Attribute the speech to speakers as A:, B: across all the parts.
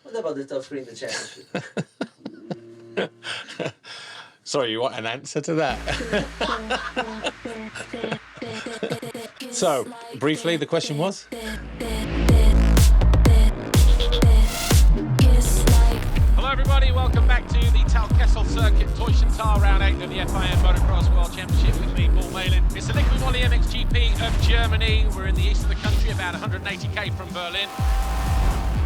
A: What about the top 3 in the championship?
B: Sorry, you want an answer to that? So, briefly, the question was?
C: Hello everybody, welcome back to the Talkessel Circuit, Teutschenthal, round 8 of the FIM Motocross World Championship with me, Paul Malin. It's the Liqui Moly MXGP of Germany. We're in the east of the country, about 180k from Berlin.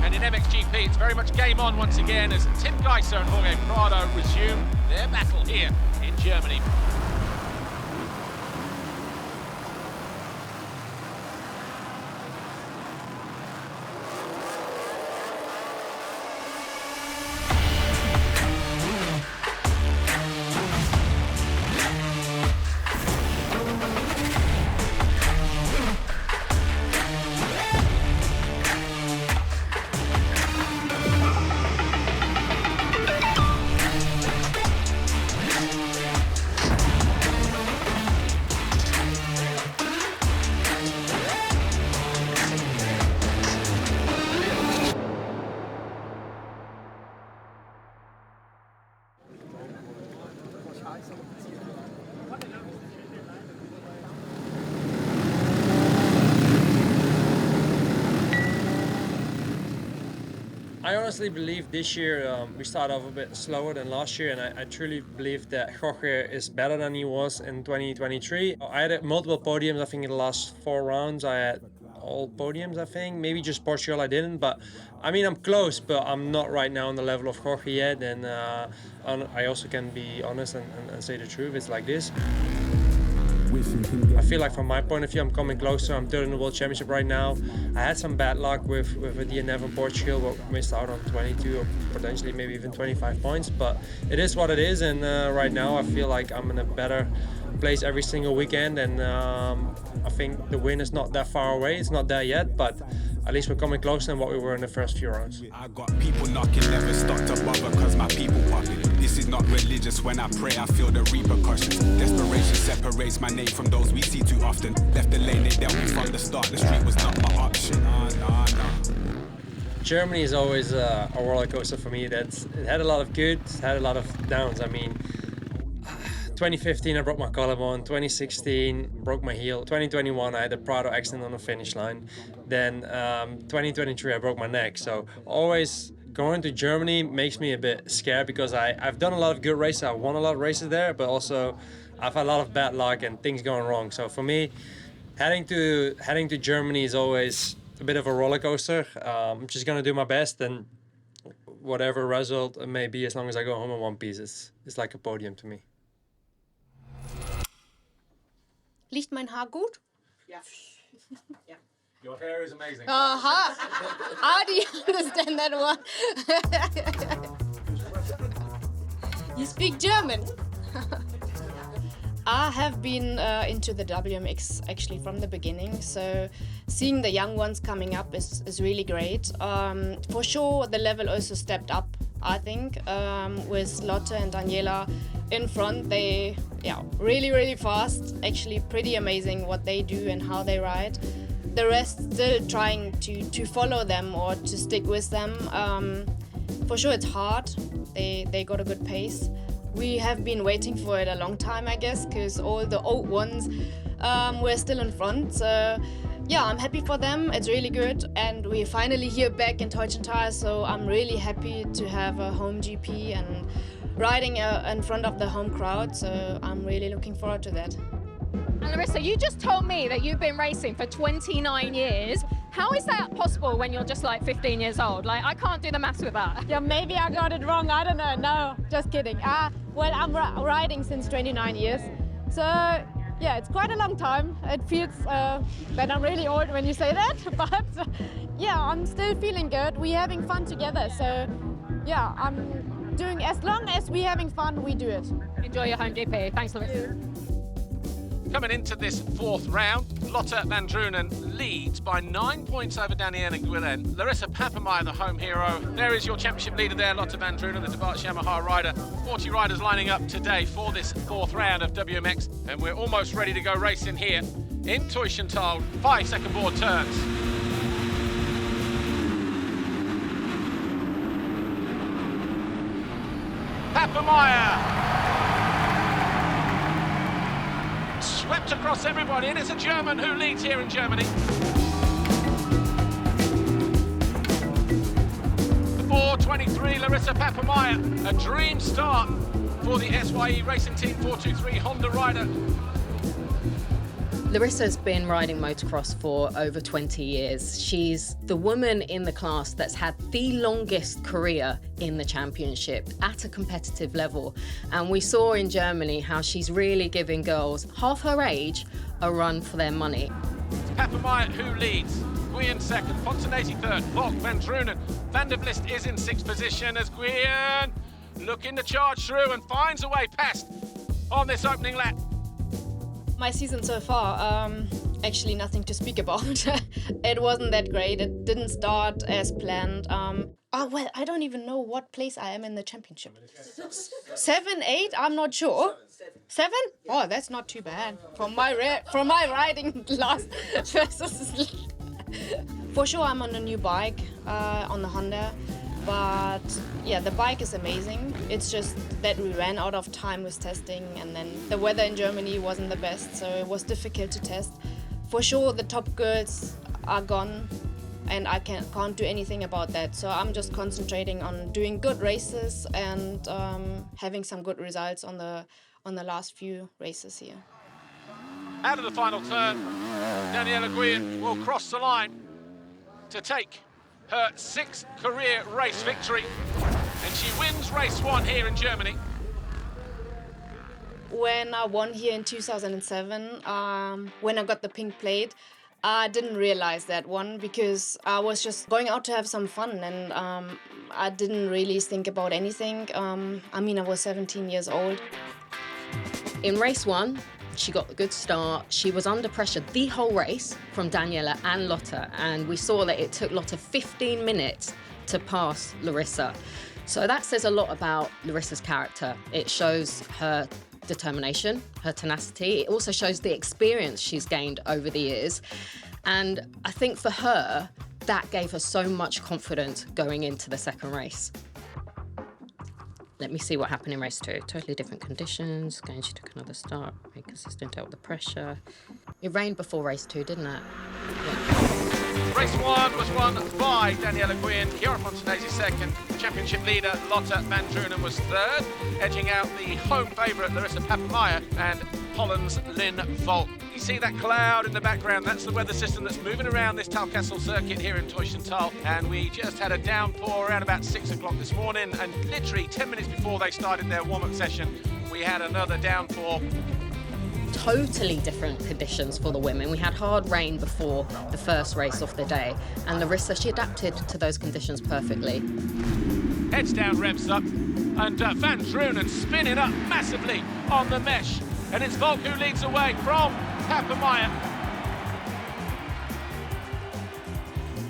C: And in MXGP, it's very much game on once again as Tim Geiser and Jorge Prado resume their battle here in Germany.
D: I honestly believe this year we started off a bit slower than last year, and I truly believe that Jorge is better than he was in 2023. I had multiple podiums, I think, in the last 4 rounds. I had all podiums, I think. Maybe just Portugal I didn't, but I mean, I'm close, but I'm not right now on the level of Jorge yet, and I also can be honest and say the truth. It's like this. I feel like from my point of view, I'm coming closer. I'm third in the World Championship right now. I had some bad luck with a DNF in Portugal, but missed out on 22 or potentially maybe even 25 points. But it is what it is, and right now I feel like I'm in a better place every single weekend, and I think the win is not that far away. It's not there yet, but at least we're coming closer than what we were in the first few rounds.
E: I got people knocking, never stop to bother cause my people popping. This is not religious, when I pray I feel the repercussions. Desperation separates my name from those we see too often. Left the lane they dealt me from the start, the street was not my option.
D: Germany is always a roller coaster for me. It had a lot of goods, had a lot of downs. I mean, 2015 I broke my collarbone, 2016 broke my heel, 2021 I had a Prado accident on the finish line, then 2023 I broke my neck. So always going to Germany makes me a bit scared because I've done a lot of good races, I won a lot of races there, but also I've had a lot of bad luck and things going wrong. So for me, heading to Germany is always a bit of a roller coaster. I'm just gonna do my best, and whatever result it may be, as long as I go home in one piece, it's like a podium to me.
F: Liegt mein Haar gut?
A: Yeah. Yeah.
B: Your hair is amazing.
F: How do you understand that one? You speak German? I have been into the WMX actually from the beginning, so seeing the young ones coming up is really great. For sure, the level also stepped up, I think, with Lotte and Daniela in front. They, really, really fast. Actually, pretty amazing what they do and how they ride. The rest still trying to follow them or to stick with them. For sure, it's hard. They got a good pace. We have been waiting for it a long time, I guess, because all the old ones were still in front. So, yeah, I'm happy for them. It's really good. And we're finally here back in Teutschenthal, so I'm really happy to have a home GP and riding in front of the home crowd. So I'm really looking forward to that.
G: And Larissa, you just told me that you've been racing for 29 years. How is that possible when you're just like 15 years old? Like, I can't do the maths with that.
H: Yeah, maybe I got it wrong. I don't know. No, just kidding. Well, I'm riding since 29 years. So, yeah, it's quite a long time. It feels that I'm really old when you say that. But, yeah, I'm still feeling good. We're having fun together. So, yeah, I'm doing, as long as we're having fun, we do it.
G: Enjoy your home GP. Thanks, Larissa.
C: Coming into this 4th round, Lotte van Drunen leads by 9 points over Danielle and Guillen. Larissa Papenmeier, the home hero. There is your championship leader there, Lotte van Drunen, the Dutch Yamaha rider. 40 riders lining up today for this 4th round of WMX, and we're almost ready to go racing here in Teutschenthal. 5 second board turns. Papenmeier. Swept across everybody, and it's a German who leads here in Germany. 4:23, Larissa Papenmeier. A dream start for the SYE Racing Team 423 Honda rider.
I: Larissa's been riding motocross for over 20 years. She's the woman in the class that's had the longest career in the championship at a competitive level. And we saw in Germany how she's really giving girls half her age a run for their money.
C: It's Papenmeier who leads. Guyen second, Fontanesi third, Volk, Van Drunen. Van der Vlist is in sixth position as Guyen looking to charge through and finds a way past on this opening lap.
F: My season so far, actually nothing to speak about. It wasn't that great. It didn't start as planned. Well, I don't even know what place I am in the championship. 7, 8, I'm not sure. 7? Oh, that's not too bad. From my riding last versus... For sure, I'm on a new bike, on the Honda. But yeah, the bike is amazing. It's just that we ran out of time with testing, and then the weather in Germany wasn't the best, so it was difficult to test. For sure, the top girls are gone, and I can't do anything about that. So I'm just concentrating on doing good races and having some good results on the last few races here.
C: Out of the final turn, Daniela Guyen will cross the line to take her 6th career race victory, and she wins race 1 here in Germany.
F: When I won here in 2007, when I got the pink plate, I didn't realize that one because I was just going out to have some fun, and I didn't really think about anything. I mean, I was 17 years old.
I: In race 1, she got a good start. She was under pressure the whole race from Daniela and Lotta, and we saw that it took Lotta 15 minutes to pass Larissa. So that says a lot about Larissa's character. It shows her determination, her tenacity. It also shows the experience she's gained over the years. And I think for her, that gave her so much confidence going into the second race. Let me see what happened in race 2. Totally different conditions. Again, she took another start, very consistent, dealt with the pressure. It rained before race 2, didn't it? Yeah.
C: Race 1 was won by Daniela Guyen, Chiara Fontanesi second, championship leader Lotta Van Drunen was third, edging out the home favourite Larissa Papenmeier and Holland's Lynn Volk. You see that cloud in the background? That's the weather system that's moving around this Talkessel circuit here in Teutschenthal, and we just had a downpour around about 6 o'clock this morning, and literally 10 minutes before they started their warm-up session, we had another downpour.
I: Totally different conditions for the women. We had hard rain before the first race of the day, and Larissa, she adapted to those conditions perfectly.
C: Heads down, revs up, and Van Drunen spinning up massively on the mesh, and it's Volk who leads away from Papenmeier.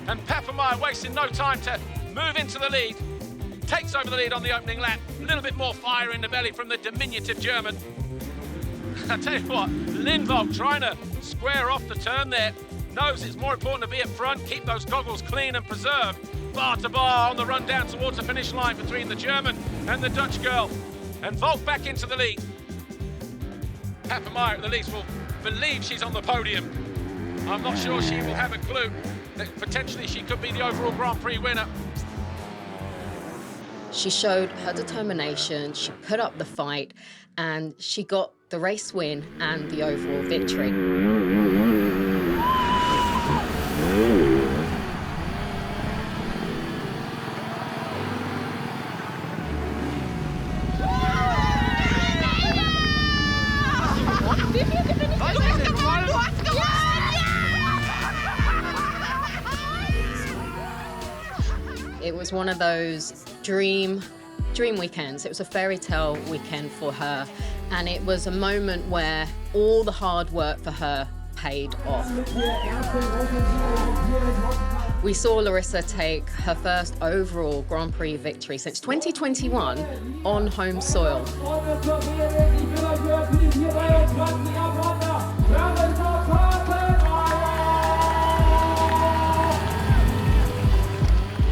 C: And Papenmeier wasting no time to move into the lead, takes over the lead on the opening lap. A little bit more fire in the belly from the diminutive German. I tell you what, Lynn Volk trying to square off the turn there, knows it's more important to be at front, keep those goggles clean and preserved. Bar to bar on the run down towards the finish line between the German and the Dutch girl. And Volk back into the lead. Papenmeier at the least will believe she's on the podium. I'm not sure she will have a clue that potentially she could be the overall Grand Prix winner.
I: She showed her determination, she put up the fight, and she got the race win and the overall victory. It was one of those dream weekends. It was a fairy tale weekend for her, and it was a moment where all the hard work for her paid off. We saw Larissa take her first overall Grand Prix victory since 2021 on home soil.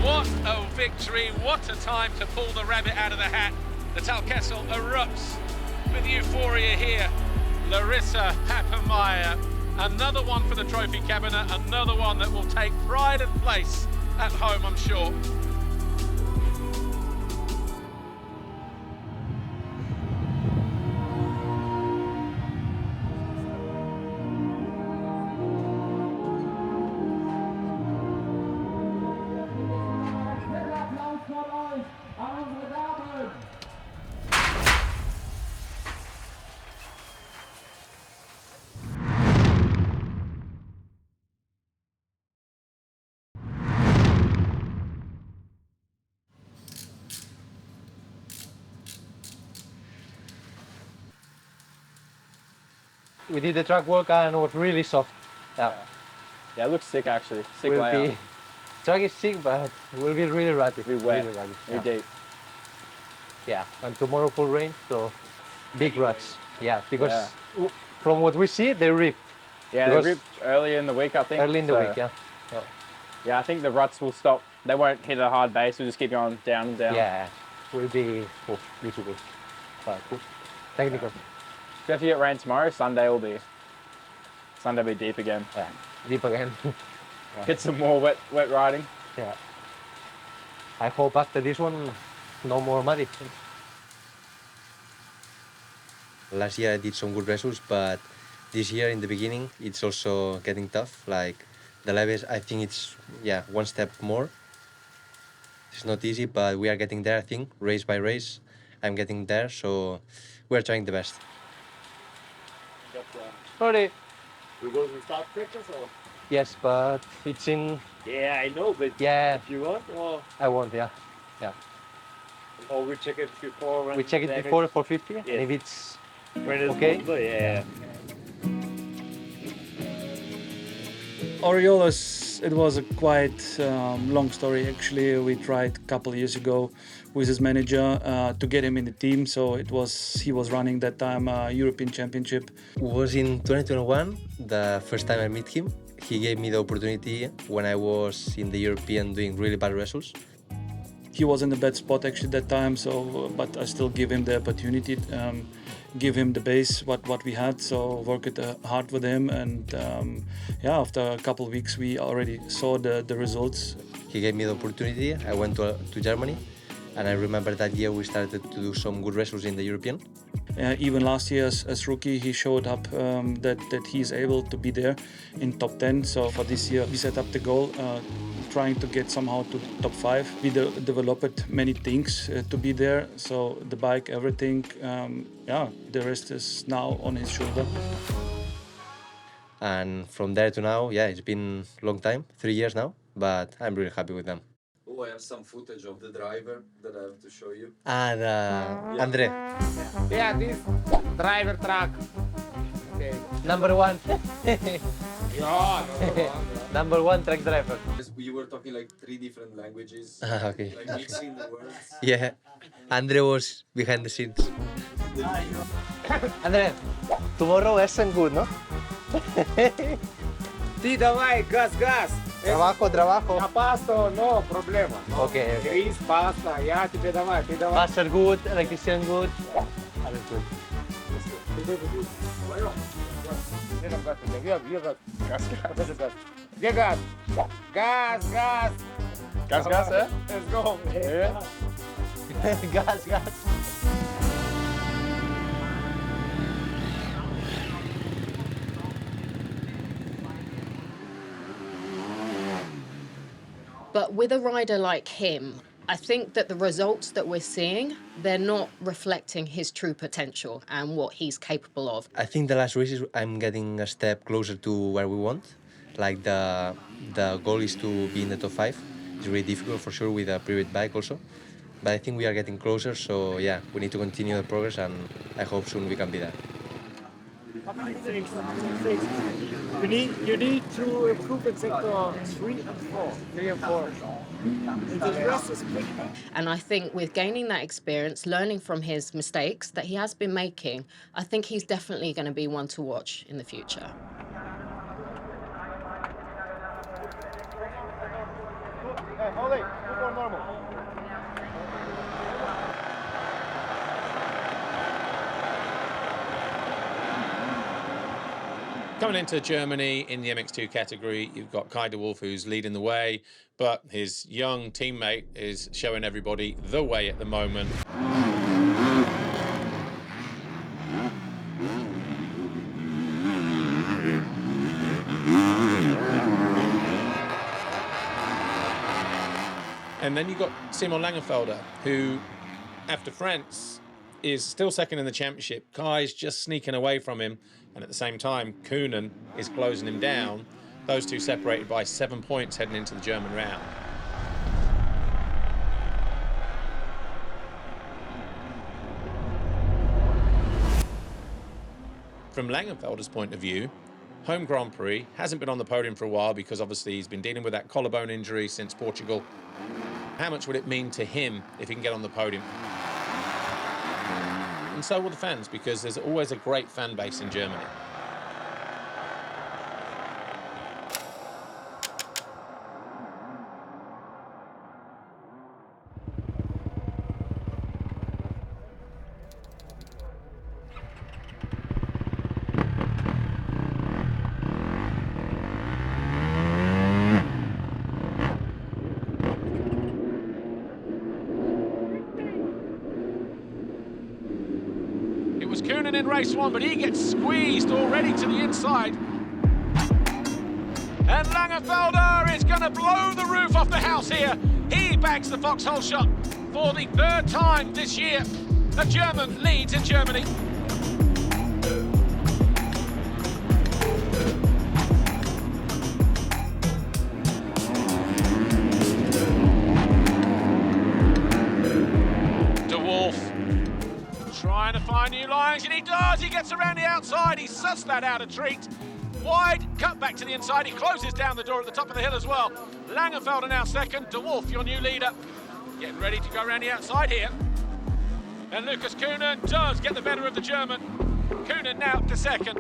I: What a victory, what a time to pull the rabbit out of the hat.
C: The Talkessel erupts with euphoria here. Larissa, Papenmeier, another one for the trophy cabinet, another one that will take pride and place at home, I'm sure.
J: We did the track work and it was really soft. Yeah.
K: Yeah, it looks sick actually. Sick
J: Will
K: layout.
J: be, track is sick, but it will be really rutty.
K: Be wet.
J: Really rutty.
K: Be deep.
J: Yeah, and tomorrow full rain, so big ruts. Yeah, because
K: Yeah.
J: from what we see, they rip.
K: Yeah, they ripped earlier in the week, I think.
J: Early in the week, yeah.
K: Yeah, I think the ruts will stop. They won't hit a hard base. We'll just keep going down and down.
J: Yeah, will be beautiful. But cool. Technical.
K: So if you get rain tomorrow, Sunday will be deep again.
J: Yeah, deep again.
K: Get some more wet riding.
J: Yeah. I hope after this one, no more muddy.
L: Last year I did some good results, but this year in the beginning it's also getting tough. Like the levels, I think it's one step more. It's not easy, but we are getting there. I think race by race, I'm getting there. So we're trying the best.
J: Sorry.
M: We're going to start practice or?
J: Yes, but it's in.
M: Yeah, I know, but if you want, or
J: I want, yeah.
M: or we check it before.
J: We check it before 450, and if it's
M: when it's
J: okay.
M: possible, yeah.
N: Oriol, it was a quite long story actually. We tried a couple of years ago with his manager to get him in the team. So he was running that time European Championship.
L: It was in 2021, the first time I met him. He gave me the opportunity when I was in the European doing really bad results.
N: He was in a bad spot actually that time, but I still give him the opportunity, give him the base what we had. So work it hard with him, and after a couple of weeks we already saw the results.
L: He gave me the opportunity. I went to Germany, and I remember that year we started to do some good results in the European.
N: Even last year as rookie, he showed up that he's able to be there in top 10. So for this year, we set up the goal, trying to get somehow to top 5. We developed many things to be there. So the bike, everything, the rest is now on his shoulder.
L: And from there to now, it's been a long time, 3 years now, but I'm really happy with them.
O: Oh, I have some footage of the driver that I have to show you.
L: Andre.
P: Yeah, this driver track. Okay.
J: Number one. Number one track driver.
O: You were talking like 3 different languages.
L: Okay.
O: Like mixing the words.
L: Yeah, Andre was behind the scenes.
J: Andre, tomorrow Essen good, no?
P: Ты давай, газ.
J: Trabajo.
P: Я паста, no проблема. No.
J: Okay.
P: Grease, pasta, я тебе давай, ты давай.
J: Master good, electrician good. Alles good.
P: Где газ? Газ.
K: Gas, eh?
P: Let's go.
K: Yeah.
J: Gas.
I: But with a rider like him, I think that the results that we're seeing, they're not reflecting his true potential and what he's capable of.
L: I think the last races I'm getting a step closer to where we want. Like the goal is to be in the top 5. It's really difficult for sure with a private bike also. But I think we are getting closer, so we need to continue the progress, and I hope soon we can be there.
P: You need to improve in sector 3 and 4. The rest is pretty good.
I: And I think with gaining that experience, learning from his mistakes that he has been making, I think he's definitely going to be one to watch in the future.
P: Hey, Moly, normal.
B: Coming into Germany in the MX2 category, you've got Kai de Wolf, who's leading the way, but his young teammate is showing everybody the way at the moment. And then you've got Simon Langenfelder, who, after France, is still second in the championship. Kai's just sneaking away from him, and at the same time, Kühnen is closing him down. Those two separated by 7 points heading into the German round. From Langenfelder's point of view, home Grand Prix, hasn't been on the podium for a while because obviously he's been dealing with that collarbone injury since Portugal. How much would it mean to him if he can get on the podium? And so will the fans, because there's always a great fan base in Germany.
C: Kühnen in race one, but he gets squeezed already to the inside. And Langenfelder is going to blow the roof off the house here. He bags the foxhole shot for the third time this year. A German leads in Germany. Trying to find new lines, and he does. He gets around the outside. He sussed that out a treat. Wide, cut back to the inside. He closes down the door at the top of the hill as well. Langenfelder now second. De Wolf, your new leader, getting ready to go around the outside here. And Lucas Kühnen does get the better of the German. Kühnen now to second.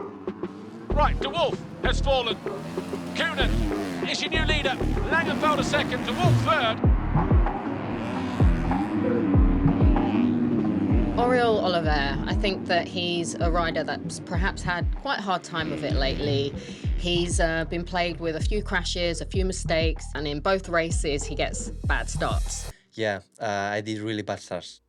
C: Right, De Wolf has fallen. Kühnen is your new leader. Langenfelder second. De Wolf third.
I: Oriol Oliver, I think that he's a rider that's perhaps had quite a hard time with it lately. He's been plagued with a few crashes, a few mistakes, and in both races he gets bad starts.
L: Yeah, I did really bad starts.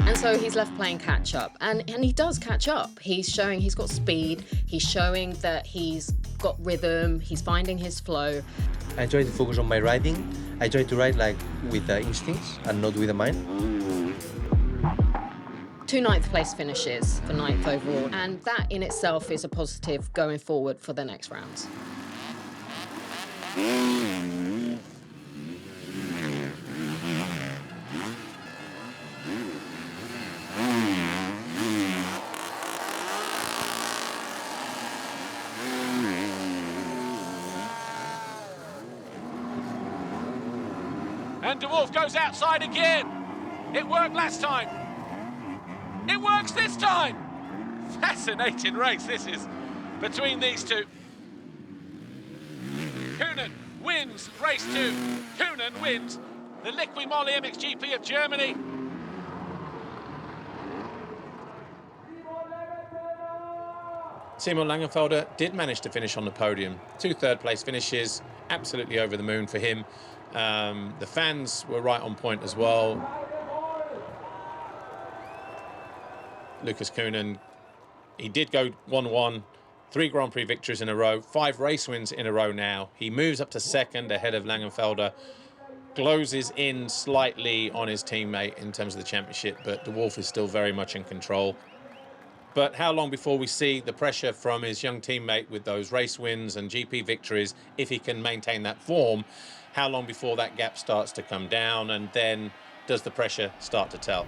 I: And so he's left playing catch up, and he does catch up. He's showing he's got speed, he's showing that he's got rhythm, he's finding his flow.
L: I try to focus on my riding. I try to ride like with the instincts and not with the mind.
I: 2 ninth place finishes for 9th overall, and that in itself is a positive going forward for the next rounds.
C: And De Wolf goes outside again. It worked last time. It works this time. Fascinating race this is between these two. Kühnen wins race 2. Kühnen wins the Liqui Moly MXGP of Germany.
B: Simon Langenfelder did manage to finish on the podium. 2 third-place finishes, absolutely over the moon for him. The fans were right on point as well. Lucas Kühnen, he did go 1-1, 3 Grand Prix victories in a row, 5 race wins in a row now. He moves up to second ahead of Langenfelder, closes in slightly on his teammate in terms of the championship, but De Wolf is still very much in control. But how long before we see the pressure from his young teammate with those race wins and GP victories, if he can maintain that form, how long before that gap starts to come down, and then does the pressure start to tell?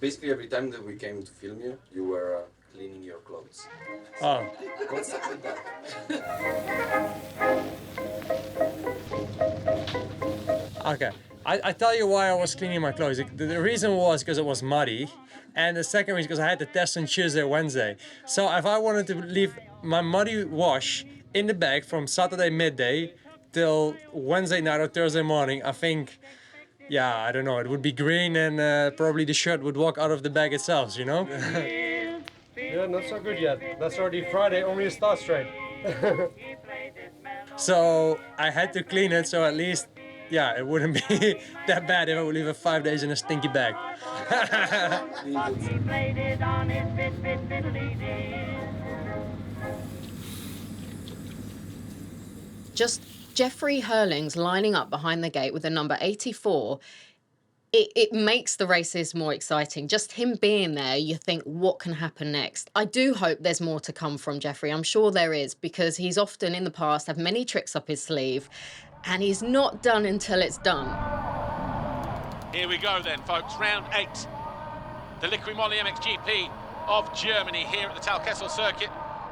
O: Basically, every time that we came to film you, you were cleaning your clothes.
D: Oh.
O: What's up with that?
D: Okay. I tell you why I was cleaning my clothes. The reason was because it was muddy, and the second reason because I had to test on Tuesday, Wednesday. So if I wanted to leave my muddy wash in the bag from Saturday midday till Wednesday night or Thursday morning, I think, yeah, I don't know, it would be green and probably the shirt would walk out of the bag itself, you know?
M: Yeah, not so good yet. That's already Friday, only a start straight.
D: So I had to clean it, so at least, yeah, it wouldn't be that bad if I would leave it 5 days in a stinky bag.
I: Just Jeffrey Herlings lining up behind the gate with the number 84, it makes the races more exciting. Just him being there, you think, what can happen next? I do hope there's more to come from Jeffrey. I'm sure there is, because he's often in the past had many tricks up his sleeve, and he's not done until it's done.
C: Here we go then, folks. Round 8. The Liqui Moly MXGP of Germany here at the Talkessel circuit.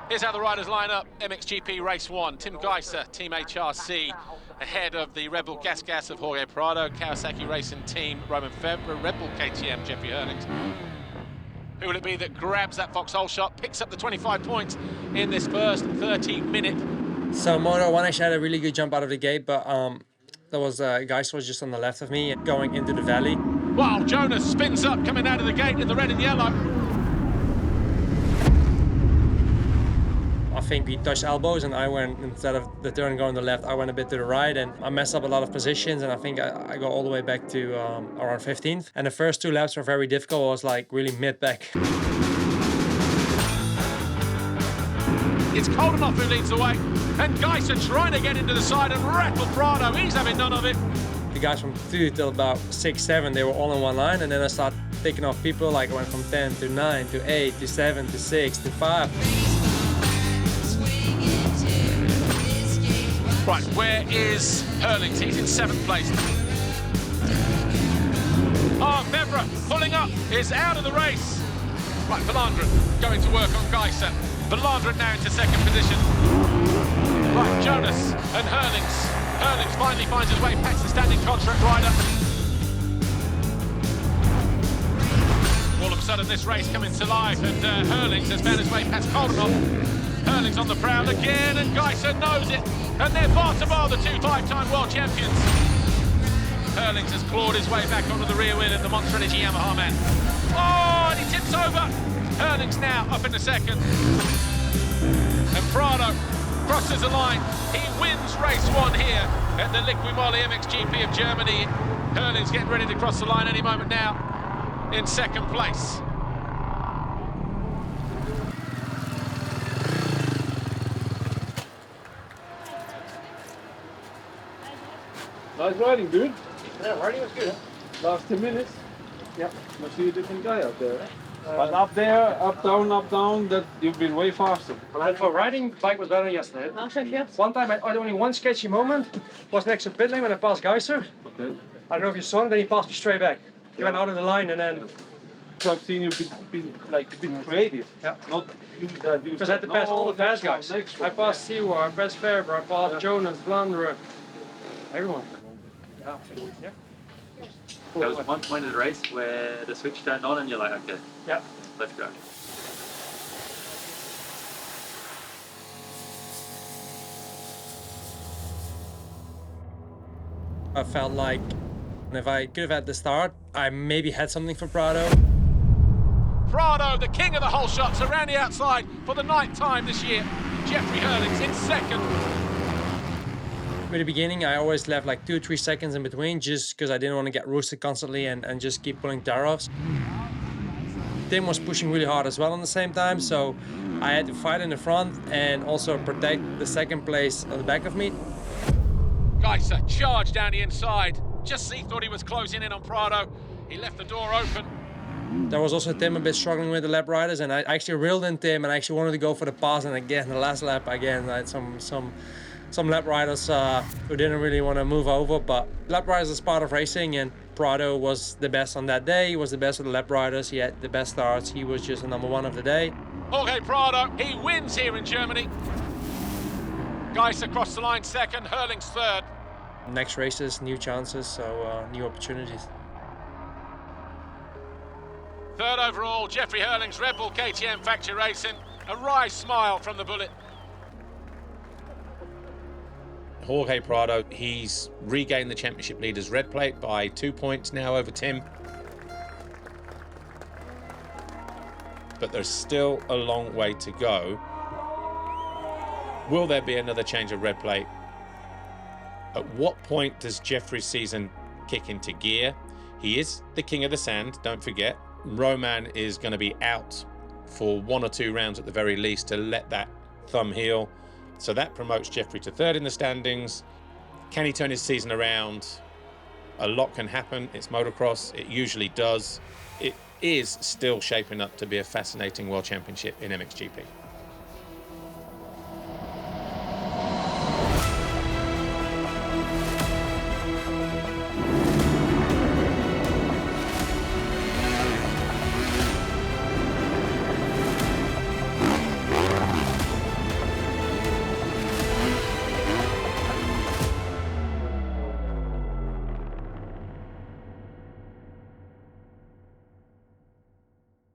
C: Here's how the riders line up. MXGP Race 1. Tim Geisser, Team HRC, ahead of the Rebel Gas of Jorge Prado. Kawasaki Racing Team, Roman Febvre. Rebel KTM, Jeffrey Herlings. Who will it be that grabs that foxhole shot, picks up the 25 points in this first 30-minute?
D: So Moto 1 actually had a really good jump out of the gate, but there was Geisser was just on the left of me going into the valley.
C: Wow, Jonas spins up coming out of the gate in the red and yellow.
D: I think we touched elbows, and I went, instead of the turn going to the left, I went a bit to the right, and I messed up a lot of positions, and I think I got all the way back to around 15th. And the first 2 laps were very difficult. I was like really mid-back.
C: It's Koldenhoff who leads the way, and Geisser trying to get into the side and rattle Prado. He's having none of it.
D: The guys from 2 till about 6, 7, they were all in one line, and then I started picking off people. Like I went from 10 to 9 to 8 to 7 to 6 to 5.
C: Right, where is Herlings? He's in 7th place. Oh, Febvre pulling up, is out of the race. Right, Verlanderen going to work on Geisser. Verlanderen now into 2nd position. Right, Jonas and Herlings. Herlings finally finds his way past the standing contract rider. All of a sudden this race coming to life, and Herlings has found his way past Koldenhoff. Herlings on the prowl again, and Geisser knows it. And they're bar to bar, the 2 5-time world champions. Herlings has clawed his way back onto the rear wheel in the Monster Energy Yamaha man. Oh, and he tips over. Herlings now up in the 2nd. And Prado crosses the line. He wins race 1 here at the Liqui Moly MXGP of Germany. Herlings getting ready to cross the line any moment now in 2nd place.
M: Nice riding, dude.
P: Yeah, riding was good.
M: Last 10 minutes.
P: Yep.
M: Must see a different guy up there. But up there, up, down, that you've been way faster.
P: And for riding, the bike was better yesterday. One time, I had only one sketchy moment. Was next to pit lane when I passed Geisser.
M: Okay.
P: I don't know if you saw him, then he passed me straight back. He went out of the line and then...
M: So I've seen you be creative.
P: Yeah.
M: Not use that.
P: Because I had to pass all the fast guys. I passed Siwa, I passed Febvre, I passed Jonas, Verlanderen, everyone. Yeah.
Q: There was one point in the race where the switch turned on and you're like, okay,
P: yeah,
Q: let's go.
D: I felt like if I could have had the start, I maybe had something for Prado.
C: Prado, the king of the whole shots, around the outside for the 9th time this year. Jeffrey Herlings in 2nd.
D: At the beginning, I always left like 2 or 3 seconds in between just because I didn't want to get roasted constantly and just keep pulling tire-offs. Tim was pushing really hard as well at the same time, so I had to fight in the front and also protect the 2nd place on the back of me.
C: Geisser charged down the inside. Just as he thought he was closing in on Prado, he left the door open.
D: There was also Tim a bit struggling with the lap riders, and I actually reeled in Tim and I actually wanted to go for the pass, and again, the last lap, again, I had some lap riders who didn't really want to move over, but lap riders is part of racing, and Prado was the best on that day. He was the best of the lap riders. He had the best starts. He was just the #1 of the day.
C: Jorge Prado, he wins here in Germany. Geisser across the line 2nd, Herlings 3rd.
D: Next races, new chances, so new opportunities.
C: Third overall, Jeffrey Herlings, Red Bull KTM Factory Racing. A wry smile from the bullet.
B: Jorge Prado, he's regained the championship leader's red plate by 2 points now over Tim. But there's still a long way to go. Will there be another change of red plate? At what point does Jeffrey's season kick into gear? He is the king of the sand, don't forget. Roman is going to be out for 1 or 2 rounds at the very least to let that thumb heal. So that promotes Jeffrey to third in the standings. Can he turn his season around? A lot can happen. It's motocross. It usually does. It is still shaping up to be a fascinating world championship in MXGP.